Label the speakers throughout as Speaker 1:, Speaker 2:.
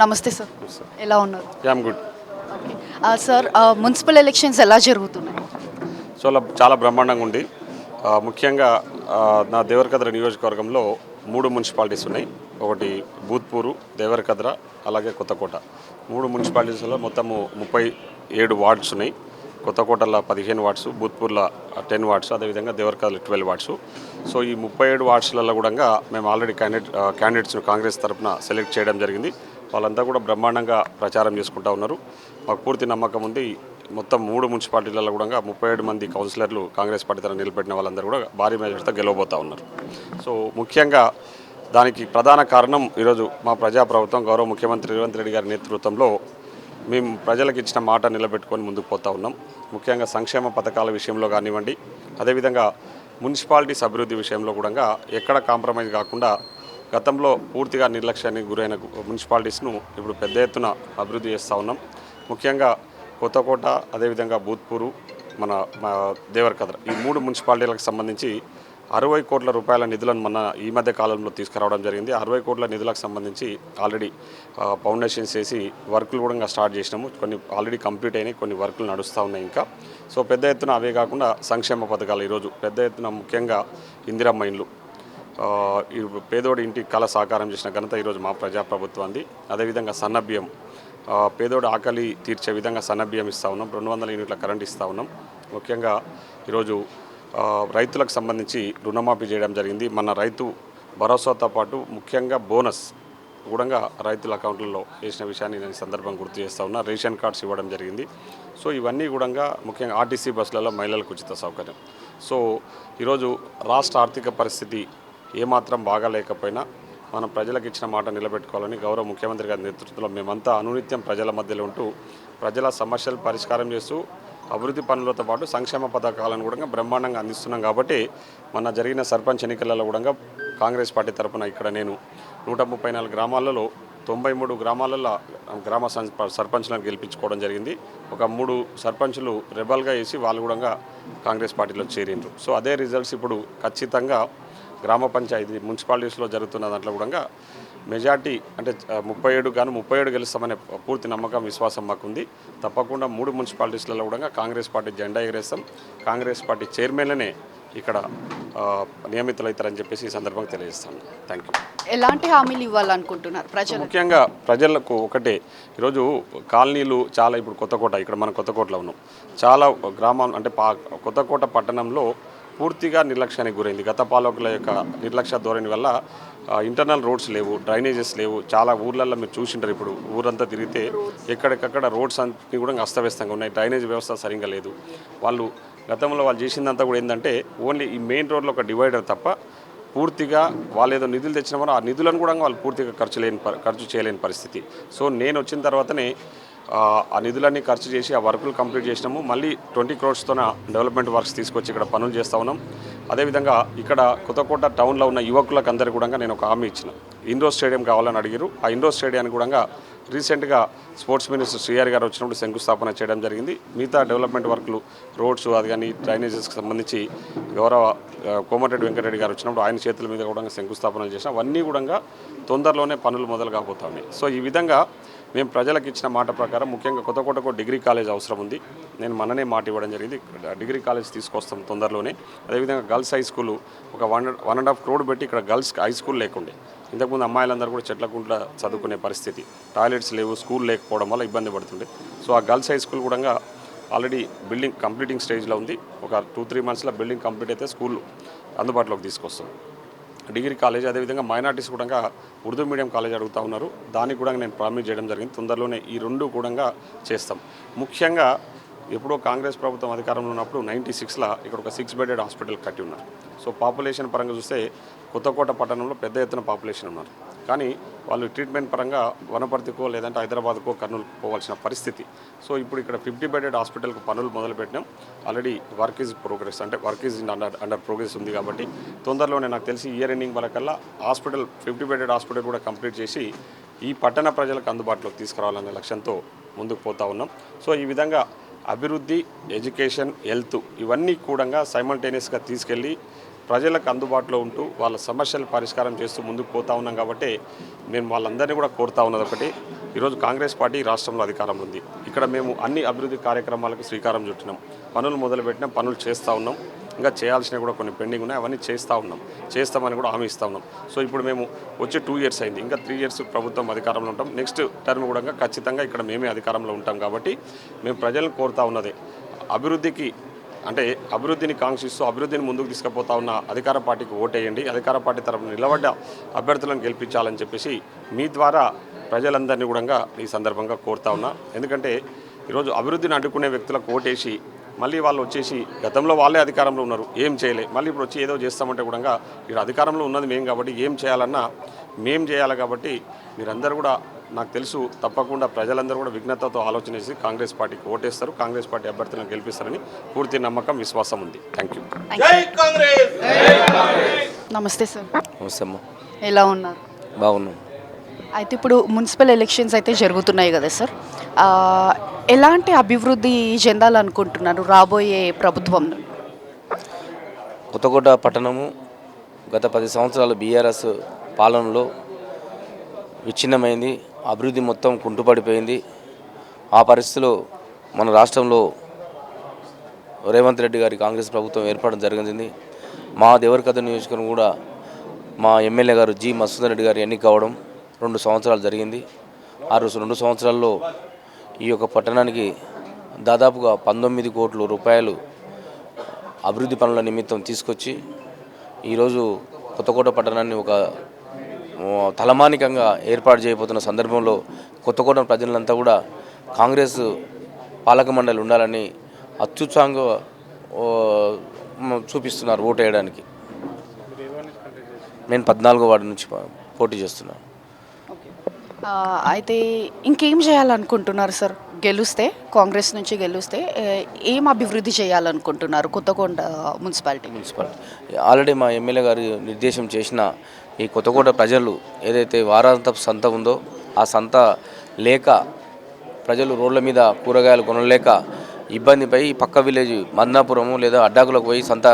Speaker 1: నమస్తే సార్. ఎలా ఉన్నారు?
Speaker 2: Am good.
Speaker 1: Okay. Sir, municipal elections ఎలా జరుగుతున్నాయి?
Speaker 2: చాలా బ్రహ్మాండంగా ఉంది. ముఖ్యంగా నా దేవరకద్ర నియోజకవర్గంలో 3 మున్సిపాలిటీస్ ఉన్నాయి. ఒకటి భూత్పూరు, దేవరకద్ర, అలాగే కొత్తకోట. 3 మున్సిపాలిటీస్లో మొత్తము 37 వార్డ్స్ ఉన్నాయి. కొత్తకోటలో 15 వార్డ్స్, భూత్పూర్లో 10 వార్డ్స్, అదేవిధంగా దేవరకద్రలో 12 వార్డ్స్. సో ఈ 37 వార్డ్స్లలో కూడా మేము ఆల్రెడీ క్యాండిడేట్స్ను కాంగ్రెస్ తరఫున సెలెక్ట్ చేయడం జరిగింది. వాళ్ళంతా కూడా బ్రహ్మాండంగా ప్రచారం చేసుకుంటూ ఉన్నారు. మాకు పూర్తి నమ్మకం ఉంది. మొత్తం 3 మున్సిపాలిటీలలో కూడా 37 మంది కౌన్సిలర్లు కాంగ్రెస్ పార్టీ తరఫున నిలబెట్టిన వాళ్ళందరూ కూడా భారీ మెజార్టీతో గెలవబోతూ ఉన్నారు. సో ముఖ్యంగా దానికి ప్రధాన కారణం ఈరోజు మా ప్రజాప్రభుత్వం గౌరవ ముఖ్యమంత్రి రేవంత్ రెడ్డి గారి నేతృత్వంలో మేము ప్రజలకు ఇచ్చిన మాట నిలబెట్టుకొని ముందుకు పోతూ ఉన్నాం. ముఖ్యంగా సంక్షేమ పథకాల విషయంలో కానివ్వండి, అదేవిధంగా మున్సిపాలిటీస్ అభివృద్ధి విషయంలో కూడా ఎక్కడ కాంప్రమైజ్ కాకుండా గతంలో పూర్తిగా నిర్లక్ష్యానికి గురైన మున్సిపాలిటీస్ను ఇప్పుడు పెద్ద ఎత్తున అభివృద్ధి చేస్తూ ఉన్నాం. ముఖ్యంగా కొత్తకోట, అదేవిధంగా భూత్పూరు, మన దేవరకద్ర, ఈ 3 మున్సిపాలిటీలకు సంబంధించి 60 కోట్ల రూపాయల నిధులను మన ఈ మధ్య కాలంలో తీసుకురావడం జరిగింది. 60 కోట్ల నిధులకు సంబంధించి ఆల్రెడీ ఫౌండేషన్స్ చేసి వర్కులు కూడా స్టార్ట్ చేసినాము. కొన్ని ఆల్రెడీ కంప్లీట్ అయినాయి, కొన్ని వర్కులు నడుస్తూ ఉన్నాయి ఇంకా. సో పెద్ద ఎత్తున అవే కాకుండా సంక్షేమ పథకాలు ఈరోజు పెద్ద ఎత్తున ముఖ్యంగా ఇందిరమ్మ ఇండ్లు, పేదోడి ఇంటి కళ సాకారం చేసిన ఘనత ఈరోజు మా ప్రజాప్రభుత్వాన్ని. అదేవిధంగా సన్నబియ్యం, పేదోడు ఆకలి తీర్చే విధంగా సన్నబియ్యం ఇస్తూ ఉన్నాం. 200 యూనిట్ల కరెంట్ ఇస్తూ ఉన్నాం. ముఖ్యంగా ఈరోజు రైతులకు సంబంధించి రుణమాఫీ చేయడం జరిగింది. మన రైతు భరోసాతో పాటు ముఖ్యంగా బోనస్ కూడా రైతుల అకౌంట్లలో వేసిన విషయాన్ని నేను సందర్భం గుర్తు చేస్తూ ఉన్నా. రేషన్ కార్డ్స్ ఇవ్వడం జరిగింది. సో ఇవన్నీ కూడా ముఖ్యంగా ఆర్టీసీ బస్సులలో మహిళలకు ఉచిత సౌకర్యం. సో ఈరోజు రాష్ట్ర ఆర్థిక పరిస్థితి ఏమాత్రం బాగాలేకపోయినా మనం ప్రజలకు ఇచ్చిన మాట నిలబెట్టుకోవాలని గౌరవ ముఖ్యమంత్రి గారి నేతృత్వంలో మేమంతా అనునిత్యం ప్రజల మధ్యలో ఉంటూ ప్రజల సమస్యలు పరిష్కారం చేస్తూ అభివృద్ధి పనులతో పాటు సంక్షేమ పథకాలను కూడా బ్రహ్మాండంగా అందిస్తున్నాం. కాబట్టి మొన్న జరిగిన సర్పంచ్ ఎన్నికలలో కూడా కాంగ్రెస్ పార్టీ తరఫున ఇక్కడ నేను 134 గ్రామాలలో 93 గ్రామాలలో గ్రామ సర్పంచ్లను గెలిపించుకోవడం జరిగింది. ఒక 3 సర్పంచులు రెబల్గా వేసి వాళ్ళు కూడా కాంగ్రెస్ పార్టీలో చేరిండ్రు. సో అదే రిజల్ట్స్ ఇప్పుడు ఖచ్చితంగా గ్రామ పంచాయతీ మున్సిపాలిటీస్లో జరుగుతున్న దాంట్లో కూడా మెజార్టీ అంటే 37 గెలుస్తామనే పూర్తి నమ్మకం, విశ్వాసం మాకుంది. తప్పకుండా 3 మున్సిపాలిటీస్లలో కూడా కాంగ్రెస్ పార్టీ జెండా ఎగరేస్తాం. కాంగ్రెస్ పార్టీ చైర్మన్లనే ఇక్కడ నియమితులవుతారని చెప్పేసి ఈ సందర్భంగా తెలియజేస్తాను. Thank you.
Speaker 1: ఎలాంటి హామీలు ఇవ్వాలనుకుంటున్నారు ప్రజలు?
Speaker 2: ముఖ్యంగా ప్రజలకు ఒకటే, ఈరోజు కాలనీలు చాలా, ఇప్పుడు కొత్తకోట, ఇక్కడ మనం కొత్తకోటలో ఉన్నాం, చాలా గ్రామం అంటే కొత్తకోట పట్టణంలో పూర్తిగా నిర్లక్ష్యానికి గురైంది. గత పాలకుల యొక్క నిర్లక్ష్య ధోరణి వల్ల ఇంటర్నల్ రోడ్స్ లేవు, డ్రైనేజెస్ లేవు. చాలా ఊర్లలో మీరు చూసింటారు. ఇప్పుడు ఊరంతా తిరిగితే ఎక్కడికక్కడ రోడ్స్ అన్నీ కూడా అస్తవ్యస్తంగా ఉన్నాయి. డ్రైనేజ్ వ్యవస్థ సరిగ్గా లేదు. గతంలో వాళ్ళు చేసిందంతా కూడా ఏంటంటే ఓన్లీ ఈ మెయిన్ రోడ్లో ఒక డివైడర్ తప్ప పూర్తిగా వాళ్ళు ఏదో నిధులు తెచ్చినామో ఆ నిధులను కూడా వాళ్ళు పూర్తిగా ఖర్చు చేయలేని పరిస్థితి. సో నేను వచ్చిన తర్వాతనే ఆ నిధులన్నీ ఖర్చు చేసి ఆ వర్కులు కంప్లీట్ చేసినాము. మళ్ళీ 20 crores డెవలప్మెంట్ వర్క్స్ తీసుకొచ్చి ఇక్కడ పనులు చేస్తూ ఉన్నాం. అదేవిధంగా ఇక్కడ కొత్తకోట టౌన్లో ఉన్న యువకులకు అందరికీ కూడా నేను ఒక హామీ ఇచ్చిన, ఇండోర్ స్టేడియం కావాలని అడిగారు. ఆ ఇండోర్ స్టేడియాన్ని కూడా రీసెంట్గా స్పోర్ట్స్ మినిస్టర్ శ్రీఆర్ గారు వచ్చినప్పుడు శంకుస్థాపన చేయడం జరిగింది. మిగతా డెవలప్మెంట్ వర్క్లు, రోడ్స్, అది కానీ డ్రైనేజెస్కి సంబంధించి గౌరవ కోమటిరెడ్డి వెంకటరెడ్డి గారు వచ్చినప్పుడు ఆయన చేతుల మీద కూడా శంకుస్థాపనలు చేసిన అవన్నీ కూడా తొందరలోనే పనులు మొదలు కాబోతా ఉన్నాయి. సో ఈ విధంగా మేము ప్రజలకు ఇచ్చిన మాట ప్రకారం ముఖ్యంగా కొత్తకోటకు డిగ్రీ కాలేజ్ అవసరం ఉంది. నేను మననే మాట ఇవ్వడం జరిగింది. డిగ్రీ కాలేజ్ తీసుకొస్తాం తొందరలోనే. అదేవిధంగా గర్ల్స్ హై స్కూలు ఒక 1.5 crore పెట్టి ఇక్కడ గర్ల్స్ హై స్కూల్ లేకుండే. ఇంతకుముందు అమ్మాయిలందరూ కూడా చెట్లకుంట్ల చదువుకునే పరిస్థితి, టాయిలెట్స్ లేవు, స్కూల్ లేకపోవడం వల్ల ఇబ్బంది పడుతుండే. సో ఆ గర్ల్స్ హై స్కూల్ కూడా ఆల్రెడీ బిల్డింగ్ కంప్లీటింగ్ స్టేజ్లో ఉంది. ఒక 2-3 monthsలో బిల్డింగ్ కంప్లీట్ అయితే స్కూల్ అందుబాటులోకి తీసుకొస్తాం. డిగ్రీ కాలేజ్, అదేవిధంగా మైనార్టీస్ కూడా ఉర్దూ మీడియం కాలేజ్ అడుగుతూ ఉన్నారు. దానికి కూడా నేను ప్రామిస్ చేయడం జరిగింది. తొందరలోనే ఈ 2 కూడా చేస్తాం. ముఖ్యంగా ఎప్పుడో కాంగ్రెస్ ప్రభుత్వం అధికారంలో ఉన్నప్పుడు 96లో ఇక్కడ ఒక 6 bedded హాస్పిటల్ కట్టి ఉన్నారు. సో పాపులేషన్ పరంగా చూస్తే కొత్తకోట పట్టణంలో పెద్ద ఎత్తున పాపులేషన్ ఉన్నారు. కానీ వాళ్ళు ట్రీట్మెంట్ పరంగా వనపర్తికో లేదంటే హైదరాబాద్కో కర్నూలుకు పోవాల్సిన పరిస్థితి. సో ఇప్పుడు ఇక్కడ 50 bedded హాస్పిటల్కు పనులు మొదలుపెట్టినాం. ఆల్రెడీ వర్క్ ఈజ్ ప్రోగ్రెస్, అంటే వర్క్ ఈజ్ అండర్ ప్రోగ్రెస్ ఉంది. కాబట్టి తొందరలోనే నాకు తెలిసి ఇయర్ ఎండింగ్ వరకల్లా హాస్పిటల్ 50 bedded హాస్పిటల్ కూడా కంప్లీట్ చేసి ఈ పట్టణ ప్రజలకు అందుబాటులోకి తీసుకురావాలనే లక్ష్యంతో ముందుకు పోతా ఉన్నాం. సో ఈ విధంగా అభివృద్ధి, ఎడ్యుకేషన్, హెల్త్ ఇవన్నీ కూడా సైమల్టేనియస్గా తీసుకెళ్ళి ప్రజలకు అందుబాటులో ఉంటూ వాళ్ళ సమస్యలు పరిష్కారం చేస్తూ ముందుకు పోతా ఉన్నాం. కాబట్టి నేను వాళ్ళందరినీ కూడా కోరుతా ఉన్నది ఒకటి, ఈరోజు కాంగ్రెస్ పార్టీ రాష్ట్రంలో అధికారంలో ఉంది. ఇక్కడ మేము అన్ని అభివృద్ధి కార్యక్రమాలకు శ్రీకారం చుట్టినాం. పనులు మొదలుపెట్టినాం, పనులు చేస్తూ ఉన్నాం. ఇంకా చేయాల్సినవి కూడా కొన్ని పెండింగ్ ఉన్నాయి, అవన్నీ చేస్తామని కూడా హామీ ఇస్తూ ఉన్నాం. సో ఇప్పుడు మేము వచ్చి 2 years అయింది, ఇంకా 3 years ప్రభుత్వం అధికారంలో ఉంటాం. నెక్స్ట్ టర్మ్ కూడా ఖచ్చితంగా ఇక్కడ మేమే అధికారంలో ఉంటాం. కాబట్టి మేము ప్రజలను కోరుతా ఉన్నదే అభివృద్ధిని కాంక్షిస్తూ అభివృద్ధిని ముందుకు తీసుకుపోతా ఉన్న అధికార పార్టీకి ఓటేయండి, అధికార పార్టీ తరఫున నిలబడ్డ అభ్యర్థులను గెలిపించాలని చెప్పేసి మీ ద్వారా ప్రజలందరినీ కూడా ఈ సందర్భంగా కోరుతా ఉన్నా. ఎందుకంటే ఈరోజు అభివృద్ధిని అడ్డుకునే వ్యక్తులకు ఓటేసి మళ్ళీ వాళ్ళు వచ్చేసి గతంలో వాళ్ళే అధికారంలో ఉన్నారు, ఏం చేయలే, మళ్ళీ ఇప్పుడు వచ్చి ఏదో చేస్తామంటే కూడా ఇక్కడ అధికారంలో ఉన్నది మేము కాబట్టి ఏం చేయాలన్నా మేం చేయాలి. కాబట్టి మీరందరూ కూడా నాకు తెలుసు తప్పకుండా ప్రజలందరూ కూడా విఘ్నతతో ఆలోచన చేసి కాంగ్రెస్ పార్టీకి ఓటేస్తారు, కాంగ్రెస్ పార్టీ అభ్యర్థులను గెలిపిస్తారని పూర్తి నమ్మకం, విశ్వాసం ఉంది. Thank you.
Speaker 1: నమస్తే సార్.
Speaker 3: నమస్తే అమ్మ.
Speaker 1: ఎలా ఉన్నారు?
Speaker 3: బాగున్నాం.
Speaker 1: అయితే ఇప్పుడు మున్సిపల్ ఎలక్షన్స్ అయితే జరుగుతున్నాయి కదా సార్, ఎలాంటి అభివృద్ధి చెందాలనుకుంటున్నారు రాబోయే ప్రభుత్వంలో?
Speaker 3: కొత్తకోట పట్టణము గత 10 సంవత్సరాలు బీఆర్ఎస్ పాలనలో విచ్ఛిన్నమైంది, అభివృద్ధి మొత్తం కుంటుపడిపోయింది. ఆ పరిస్థితిలో మన రాష్ట్రంలో రేవంత్ రెడ్డి గారి కాంగ్రెస్ ప్రభుత్వం ఏర్పడడం జరిగింది. మా దేవరకద్ర నియోజకవర్గం కూడా మా ఎమ్మెల్యే గారు జి మసూదన్ రెడ్డి గారు ఎన్నిక కావడం 2 సంవత్సరాలు జరిగింది. ఆ 2 సంవత్సరాల్లో ఈ యొక్క పట్టణానికి దాదాపుగా 19 కోట్ల రూపాయలు అభివృద్ధి పనుల నిమిత్తం తీసుకొచ్చి ఈరోజు కొత్తకోట పట్టణాన్ని ఒక తలమానికంగా ఏర్పాటు చేయబోతున్న సందర్భంలో కొత్తకోట ప్రజలంతా కూడా కాంగ్రెస్ పాలక మండలి ఉండాలని అత్యుత్సాహంగా చూపిస్తున్నారు ఓటు వేయడానికి. నేను 14వ వార్డు నుంచి పోటీ చేస్తున్నాను.
Speaker 1: అయితే ఇంకేం చేయాలనుకుంటున్నారు సార్? కాంగ్రెస్ నుంచి గెలుస్తే ఏం అభివృద్ధి చేయాలనుకుంటున్నారు కొత్తకోట మున్సిపాలిటీ?
Speaker 3: ఆల్రెడీ మా ఎమ్మెల్యే గారు నిర్దేశం చేసిన ఈ కొత్తకోట ప్రజలు ఏదైతే వారాంతపు సంత ఉందో ఆ సంత లేక ప్రజలు రోడ్ల మీద కూరగాయలు కొనలేక ఇబ్బందిపై పక్క విలేజ్ మద్నాపురము లేదా అడ్డాకులకు పోయి సంత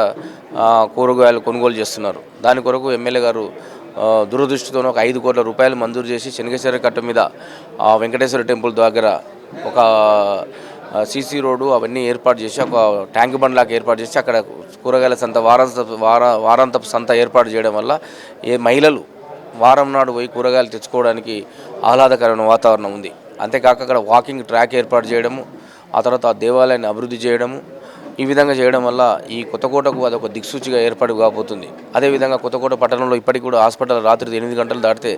Speaker 3: కూరగాయలు కొనుగోలు చేస్తున్నారు. దాని కొరకు ఎమ్మెల్యే గారు దురదృష్టితోనే ఒక 5 కోట్ల రూపాయలు మంజూరు చేసి శనగేశ్వర కట్ట మీద వెంకటేశ్వర టెంపుల్ దగ్గర ఒక సీసీ రోడ్డు అవన్నీ ఏర్పాటు చేసి ఒక ట్యాంక్ బండ్ లాగా ఏర్పాటు చేసి అక్కడ కూరగాయల సంత వారాంతపు సంత ఏర్పాటు చేయడం వల్ల మహిళలు వారం నాడు పోయి కూరగాయలు తెచ్చుకోవడానికి ఆహ్లాదకరమైన వాతావరణం ఉంది. అంతేకాక అక్కడ వాకింగ్ ట్రాక్ ఏర్పాటు చేయడము, ఆ తర్వాత ఆ దేవాలయాన్ని అభివృద్ధి చేయడము, ఈ విధంగా చేయడం వల్ల ఈ కొత్తకోటకు అదొక దిక్సూచిగా ఏర్పాటు కాబోతుంది. అదేవిధంగా కొత్తకోట పట్టణంలో ఇప్పటికి కూడా హాస్పిటల్ రాత్రి 8 గంటలు దాటితే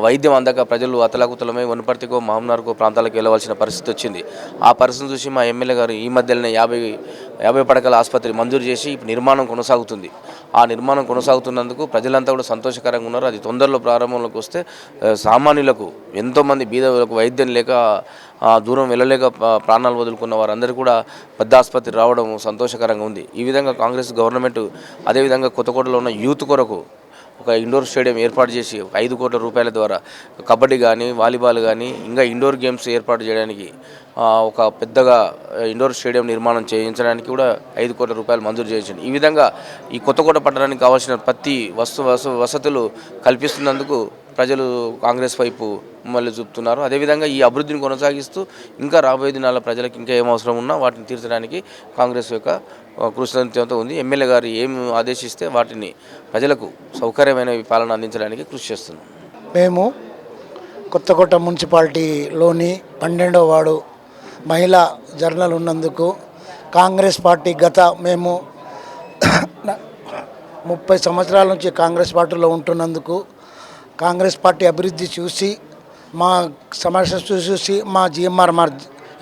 Speaker 3: వైద్యం అందక ప్రజలు అతలాకుతలమై వనపర్తికో మహమ్నార్కో ప్రాంతాలకు వెళ్ళవలసిన పరిస్థితి వచ్చింది. ఆ పరిస్థితిని చూసి మా ఎమ్మెల్యే గారు ఈ మధ్యలోనే 50 పడకల ఆసుపత్రి మంజూరు చేసి ఇప్పుడు నిర్మాణం కొనసాగుతుంది. ఆ నిర్మాణం కొనసాగుతున్నందుకు ప్రజలంతా కూడా సంతోషకరంగా ఉన్నారు. అది తొందరలో ప్రారంభంలోకి వస్తే సామాన్యులకు ఎంతోమంది బీదలకు వైద్యం లేక దూరం వెళ్ళలేక ప్రాణాలు వదులుకున్న వారందరూ కూడా పెద్ద ఆసుపత్రి రావడం సంతోషకరంగా ఉంది. ఈ విధంగా కాంగ్రెస్ గవర్నమెంట్ అదేవిధంగా కొత్తకోటలో ఉన్న యూత్ కొరకు ఒక ఇండోర్ స్టేడియం ఏర్పాటు చేసి 5 కోట్ల రూపాయల ద్వారా కబడ్డీ కానీ వాలీబాల్ కానీ ఇంకా ఇండోర్ గేమ్స్ ఏర్పాటు చేయడానికి ఒక పెద్దగా ఇండోర్ స్టేడియం నిర్మాణం చేయించడానికి కూడా 5 కోట్ల రూపాయలు మంజూరు చేయించింది. ఈ విధంగా ఈ కొత్తకోట పట్టణానికి కావాల్సిన ప్రతి వసతులు కల్పిస్తున్నందుకు ప్రజలు కాంగ్రెస్ వైపు మళ్ళీ చూపుతున్నారు. అదేవిధంగా ఈ అభివృద్ధిని కొనసాగిస్తూ ఇంకా రాబోయే దినాల ప్రజలకు ఇంకా ఏం అవసరం ఉన్నా వాటిని తీర్చడానికి కాంగ్రెస్ యొక్క కృషితో ఉంది. ఎమ్మెల్యే గారు ఏం ఆదేశిస్తే వాటిని ప్రజలకు సౌకర్యమైన పాలన అందించడానికి కృషి చేస్తున్నాం.
Speaker 4: మేము కొత్తకోట మున్సిపాలిటీలోని 12వ వార్డు మహిళా జర్నల్ ఉన్నందుకు కాంగ్రెస్ పార్టీ మేము 30 సంవత్సరాల నుంచి కాంగ్రెస్ పార్టీలో ఉంటున్నందుకు కాంగ్రెస్ పార్టీ అభివృద్ధి చూసి మా సమస్య చూసి మా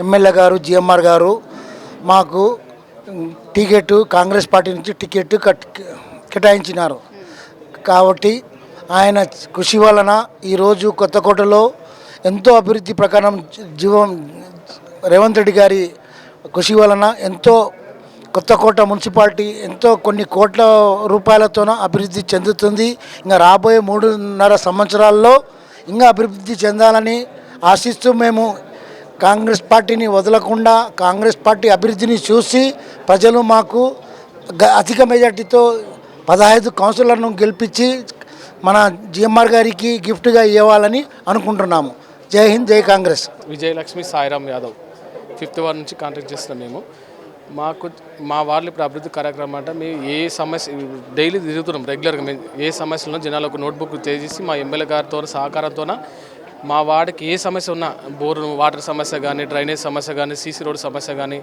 Speaker 4: ఎమ్మెల్యే గారు జిఎంఆర్ గారు మాకు కాంగ్రెస్ పార్టీ నుంచి టికెట్ కేటాయించినారు. కాబట్టి ఆయన కృషి వలన ఈరోజు కొత్తకోటలో ఎంతో అభివృద్ధి ప్రకారం రేవంత్ రెడ్డి గారి కృషి వలన ఎంతో కొత్తకోట మున్సిపాలిటీ ఎంతో కొన్ని కోట్ల రూపాయలతోన అభివృద్ధి చెందుతుంది. ఇంకా రాబోయే 3.5 సంవత్సరాల్లో ఇంకా అభివృద్ధి చెందాలని ఆశిస్తూ మేము కాంగ్రెస్ పార్టీని వదలకుండా కాంగ్రెస్ పార్టీ అభివృద్ధిని చూసి ప్రజలు మాకు అధిక మెజార్టీతో 15 కౌన్సిలర్లను గెలిపించి మన జిఎంఆర్ గారికి గిఫ్ట్గా ఇవ్వాలని అనుకుంటున్నాము. జై హింద్, జై కాంగ్రెస్.
Speaker 5: విజయలక్ష్మి సాయిరామ్ యాదవ్ 5th వార్డ్ నుంచి కాంటాక్ట్ చేస్తున్నాం మేము. మా వాళ్ళు ఇప్పుడు అభివృద్ధి కార్యక్రమం అంటే మేము ఏ సమస్య డైలీ తిరుగుతున్నాం రెగ్యులర్గా. మేము ఏ సమస్యలను జనాలకు నోట్బుక్ చేసి మా ఎమ్మెల్యే గారితో సహకారంతో మా వార్డుకి ఏ సమస్య ఉన్నా, బోరు వాటర్ సమస్య కానీ, డ్రైనేజ్ సమస్య కానీ, సీసీ రోడ్ సమస్య కానీ,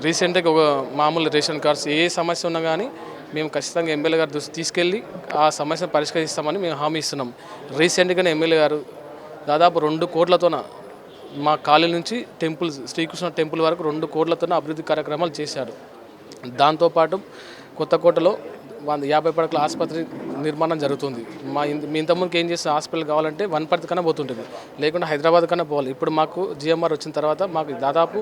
Speaker 5: రీసెంట్గా ఒక మామూలు రేషన్ కార్డ్స్ ఏ సమస్య ఉన్నా కానీ మేము ఖచ్చితంగా ఎమ్మెల్యే గారి దృష్టి తీసుకెళ్ళి ఆ సమస్యను పరిష్కరిస్తామని మేము హామీ ఇస్తున్నాం. రీసెంట్గానే ఎమ్మెల్యే గారు దాదాపు 2 కోట్లతోన మా కాలనీ నుంచి టెంపుల్, శ్రీకృష్ణ టెంపుల్ వరకు 2 కోట్లతోనే అభివృద్ధి కార్యక్రమాలు చేశారు. దాంతోపాటు కొత్తకోటలో 50 పడకల ఆసుపత్రి నిర్మాణం జరుగుతుంది. మీ ఇంతకుముందుకు ఏం చేసిన హాస్పిటల్ కావాలంటే వనపర్తి కన్నా పోతుంటుంది, లేకుంటే హైదరాబాద్ కన్నా పోవాలి. ఇప్పుడు మాకు జిఎంఆర్ వచ్చిన తర్వాత మాకు దాదాపు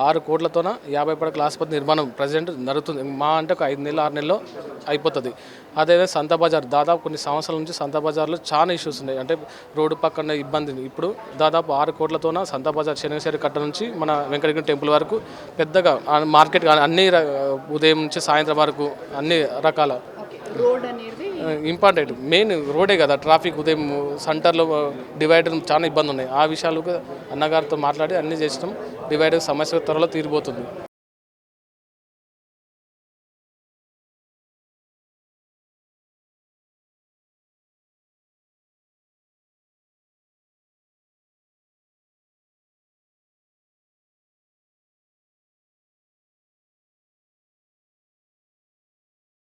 Speaker 5: 6 కోట్లతోన 50 పడకల ఆసుపత్రి నిర్మాణం ప్రజెంట్ జరుగుతుంది. మా అంటే ఒక 5 నెలలు 6 నెలల్లో అయిపోతుంది. అదేవిధంగా సంత బజార్ దాదాపు కొన్ని సంవత్సరాల నుంచి సంత బజార్లో చాలా ఇష్యూస్ ఉన్నాయి. అంటే రోడ్డు పక్కన ఇబ్బంది. ఇప్పుడు దాదాపు 6 కోట్లతోన సంత బజార్ శనివారి కట్ట నుంచి మన వెంకటగిరి టెంపుల్ వరకు పెద్దగా మార్కెట్ అన్ని ఉదయం నుంచి సాయంత్రం వరకు అన్ని రకాల
Speaker 1: రోడ్ అనేది
Speaker 5: ఇంపార్టెంట్. మెయిన్ రోడే కదా, ట్రాఫిక్ ఉదయం సెంటర్లో డివైడర్ చాలా ఇబ్బంది ఉన్నాయి. ఆ విషయాలు అన్నగారితో మాట్లాడి అన్నీ చేసినాం. డివైడర్ సమస్య త్వరలో తీరిపోతుంది.